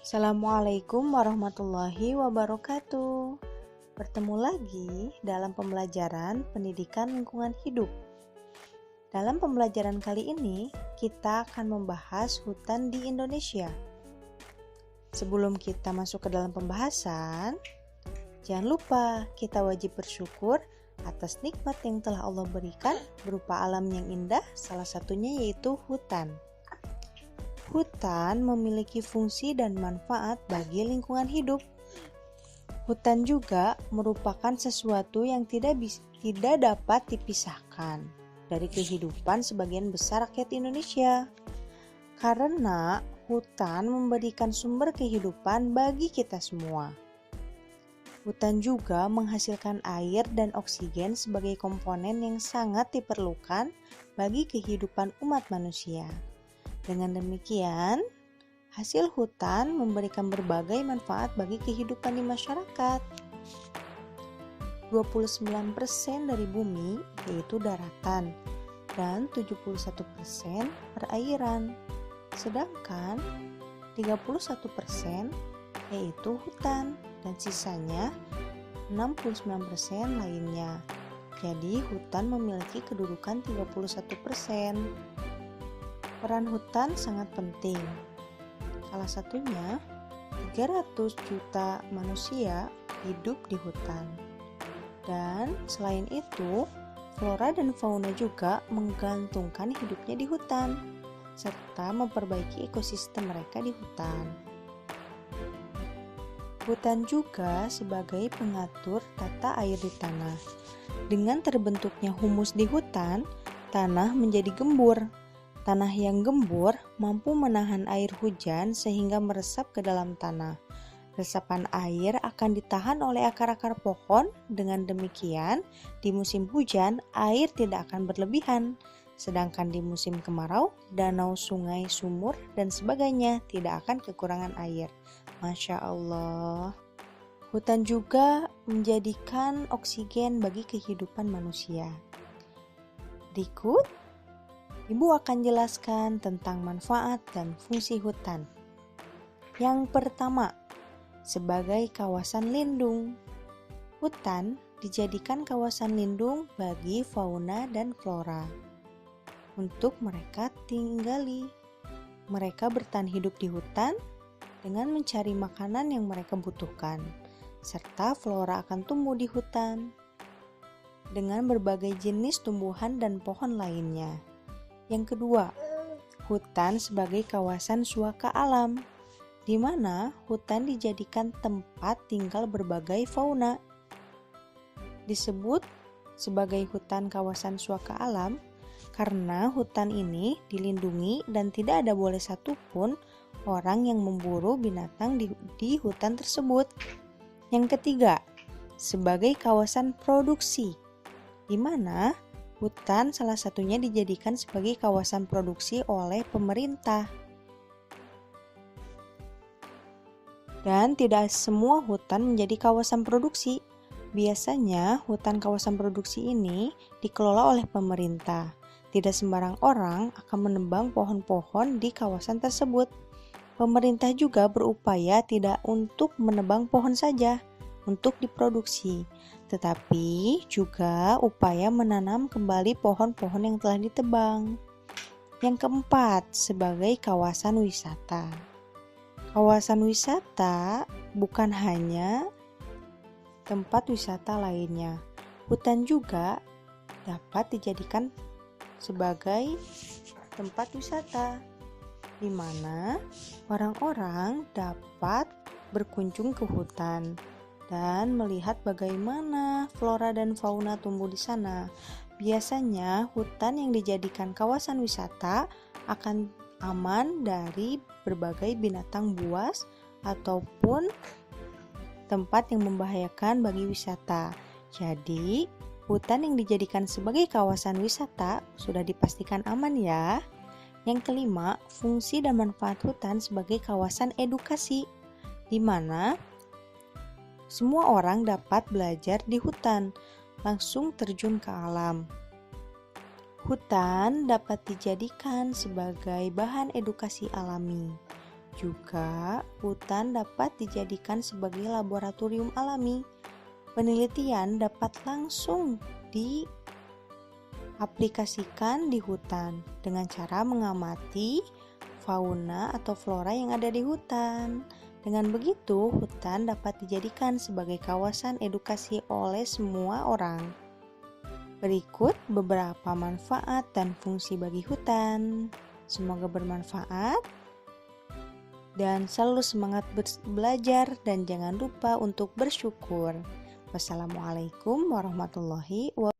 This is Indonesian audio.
Assalamualaikum warahmatullahi wabarakatuh. Bertemu lagi dalam pembelajaran pendidikan lingkungan hidup. Dalam pembelajaran kali ini, kita akan membahas hutan di Indonesia. Sebelum kita masuk ke dalam pembahasan, jangan lupa kita wajib bersyukur atas nikmat yang telah Allah berikan berupa alam yang indah, salah satunya yaitu hutan. Hutan memiliki fungsi dan manfaat bagi lingkungan hidup. Hutan juga merupakan sesuatu yang tidak dapat dipisahkan dari kehidupan sebagian besar rakyat Indonesia. Karena hutan memberikan sumber kehidupan bagi kita semua. Hutan juga menghasilkan air dan oksigen sebagai komponen yang sangat diperlukan bagi kehidupan umat manusia. Dengan demikian, hasil hutan memberikan berbagai manfaat bagi kehidupan di masyarakat. 29% dari bumi yaitu daratan dan 71% perairan. Sedangkan 31% yaitu hutan dan sisanya 69% lainnya. Jadi hutan memiliki kedudukan 31%. Peran hutan sangat penting. Salah satunya, 300 juta manusia hidup di hutan. Dan selain itu, flora dan fauna juga menggantungkan hidupnya di hutan, serta memperbaiki ekosistem mereka di hutan. Hutan juga sebagai pengatur tata air di tanah. Dengan terbentuknya humus di hutan, tanah menjadi gembur. Tanah yang gembur mampu menahan air hujan sehingga meresap ke dalam tanah. Resapan air akan ditahan oleh akar-akar pohon. Dengan demikian, di musim hujan air tidak akan berlebihan. Sedangkan di musim kemarau, danau, sungai, sumur, dan sebagainya tidak akan kekurangan air. Masya Allah. Hutan juga menjadikan oksigen bagi kehidupan manusia. Berikut Ibu akan jelaskan tentang manfaat dan fungsi hutan. Yang pertama, sebagai kawasan lindung. Hutan dijadikan kawasan lindung bagi fauna dan flora. Untuk mereka tinggali. Mereka bertahan hidup di hutan dengan mencari makanan yang mereka butuhkan, serta flora akan tumbuh di hutan dengan berbagai jenis tumbuhan dan pohon lainnya. Yang kedua, hutan sebagai kawasan suaka alam, di mana hutan dijadikan tempat tinggal berbagai fauna. Disebut sebagai hutan kawasan suaka alam karena hutan ini dilindungi dan tidak ada boleh satupun orang yang memburu binatang di hutan tersebut. Yang ketiga, sebagai kawasan produksi, di mana hutan salah satunya dijadikan sebagai kawasan produksi oleh pemerintah. Dan tidak semua hutan menjadi kawasan produksi. Biasanya hutan kawasan produksi ini dikelola oleh pemerintah. Tidak sembarang orang akan menebang pohon-pohon di kawasan tersebut. Pemerintah juga berupaya tidak untuk menebang pohon saja untuk diproduksi, tetapi juga upaya menanam kembali pohon-pohon yang telah ditebang. Yang keempat, sebagai kawasan wisata. Kawasan wisata bukan hanya tempat wisata lainnya. Hutan juga dapat dijadikan sebagai tempat wisata, di mana orang-orang dapat berkunjung ke hutan dan melihat bagaimana flora dan fauna tumbuh di sana. Biasanya hutan yang dijadikan kawasan wisata akan aman dari berbagai binatang buas ataupun tempat yang membahayakan bagi wisata. Jadi, hutan yang dijadikan sebagai kawasan wisata sudah dipastikan aman ya. Yang kelima, fungsi dan manfaat hutan sebagai kawasan edukasi, di mana semua orang dapat belajar di hutan, langsung terjun ke alam. Hutan dapat dijadikan sebagai bahan edukasi alami, Juga, hutan dapat dijadikan sebagai laboratorium alami. Penelitian dapat langsung diaplikasikan di hutan dengan cara mengamati fauna atau flora yang ada di hutan. Dengan begitu, hutan dapat dijadikan sebagai kawasan edukasi oleh semua orang. Berikut beberapa manfaat dan fungsi bagi hutan. Semoga bermanfaat dan selalu semangat belajar dan jangan lupa untuk bersyukur. Wassalamualaikum warahmatullahi wabarakatuh.